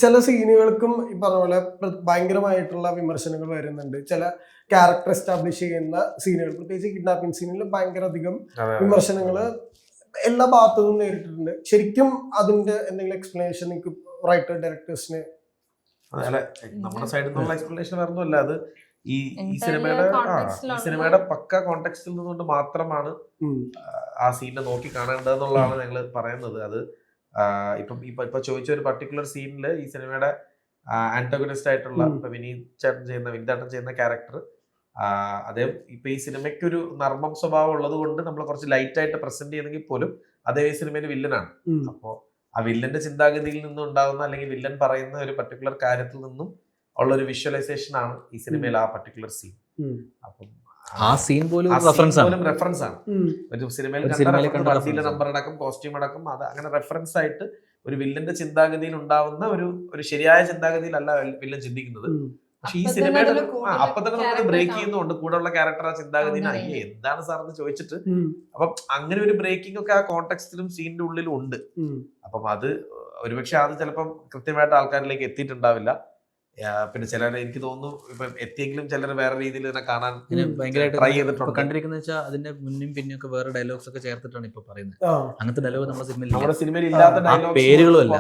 ചില സീനുകൾക്കും ഈ പറഞ്ഞ പോലെ ഭയങ്കരമായിട്ടുള്ള വിമർശനങ്ങൾ വരുന്നുണ്ട്. ചില ക്യാരക്ടർ എസ്റ്റാബ്ലിഷ് ചെയ്യുന്ന സീനുകൾ, പ്രത്യേകിച്ച് കിഡ്നാപ്പിംഗ് സീനിൽ ഭയങ്കര അധികം വിമർശനങ്ങൾ എല്ലാ ഭാഗത്തു നിന്നും നേരിട്ടിട്ടുണ്ട്. ശരിക്കും അതിന്റെ എന്തെങ്കിലും എക്സ്പ്ലനേഷൻ നിങ്ങൾക്ക് റൈറ്റർ ഡയറക്ടേഴ്സിന്? നമ്മുടെ സൈഡിൽ നിന്നുള്ള എക്സ്പ്ലനേഷൻ വരുന്നില്ല. അത് ഈ സിനിമയുടെ പക്ക കോണ്ടെക്സ്റ്റിൽ നിന്നുകൊണ്ട് മാത്രമാണ് ആ സീനിനെ നോക്കി കാണേണ്ടതെന്നുള്ളതാണ് ഞങ്ങൾ പറയുന്നത്. അത് ഇപ്പൊ ചോദിച്ച ഒരു പർട്ടിക്കുലർ സീനിൽ ഈ സിനിമയുടെ ആന്റഗണിസ്റ്റ് ആയിട്ടുള്ള ഇപ്പൊ വിനീതേട്ടൻ ചെയ്യുന്ന ക്യാരക്ടർ, അദ്ദേഹം ഇപ്പൊ ഈ സിനിമയ്ക്ക് ഒരു നർമ്മം സ്വഭാവം ഉള്ളത് കൊണ്ട് നമ്മൾ കുറച്ച് ലൈറ്റ് ആയിട്ട് പ്രസന്റ് ചെയ്യുന്നെങ്കിൽ പോലും അദ്ദേഹം ഈ സിനിമയിൽ വില്ലനാണ്. അപ്പോ ആ വില്ലന്റെ ചിന്താഗതിയിൽ നിന്നും ഉണ്ടാകുന്ന, അല്ലെങ്കിൽ വില്ലൻ പറയുന്ന ഒരു പർട്ടിക്കുലർ കാര്യത്തിൽ നിന്നും ഉള്ള ഒരു വിഷ്വലൈസേഷൻ ആണ് ഈ സിനിമയിൽ ആ പർട്ടിക്കുലർ സീൻ. അപ്പം ആ സീൻ പോലും റെഫറൻസ് ആണ്. ഒരു സിനിമയിൽ വണ്ടിയിലെ നമ്പർ അടക്കം, കോസ്റ്റ്യൂം അടക്കം, അത് അങ്ങനെ റെഫറൻസ് ആയിട്ട് ഒരു വില്ലന്റെ ചിന്താഗതിയിൽ ഉണ്ടാവുന്ന ഒരു ശരിയായ ചിന്താഗതിയിലല്ല വില്ലൻ ചിന്തിക്കുന്നത്. പക്ഷെ ഈ സിനിമയുടെ അപ്പൊ തന്നെ നമ്മൾ ബ്രേക്ക് ചെയ്യുന്നുണ്ട്. കൂടെ ഉള്ള ക്യാരക്ടർ ആ ചിന്താഗതിന് അയ്യേ എന്താണ് സാർ എന്ന് ചോദിച്ചിട്ട്, അപ്പം അങ്ങനെ ഒരു ബ്രേക്കിംഗ് ഒക്കെ ആ കോണ്ടെക്സ്റ്റിലും സീനിന്റെ ഉള്ളിലും ഉണ്ട്. അപ്പം അത് ഒരുപക്ഷെ അത് ചിലപ്പം കൃത്യമായിട്ട് ആൾക്കാരിലേക്ക് എത്തിയിട്ടുണ്ടാവില്ല. പിന്നെ ചിലർ, എനിക്ക് തോന്നുന്നു ഇപ്പൊ എത്തിയെങ്കിലും ചിലർ വേറെ രീതിയിൽ ഇതിനെ കാണാൻ ഭയങ്കരമായിട്ട് ട്രൈ ചെയ്തിട്ടുണ്ട്. കണ്ടിരിക്കുന്ന വെച്ചാൽ അതിന്റെ മുന്നും പിന്നും ഒക്കെ വേറെ ഡയലോഗ്സ് ഒക്കെ ചേർത്തിട്ടാണ് ഇപ്പൊ പറയുന്നത്. അങ്ങനത്തെ ഡയലോഗ് നമ്മുടെ സിനിമയിൽ ഇല്ലാത്ത ഡയലോഗ് പേരുകളും അല്ല.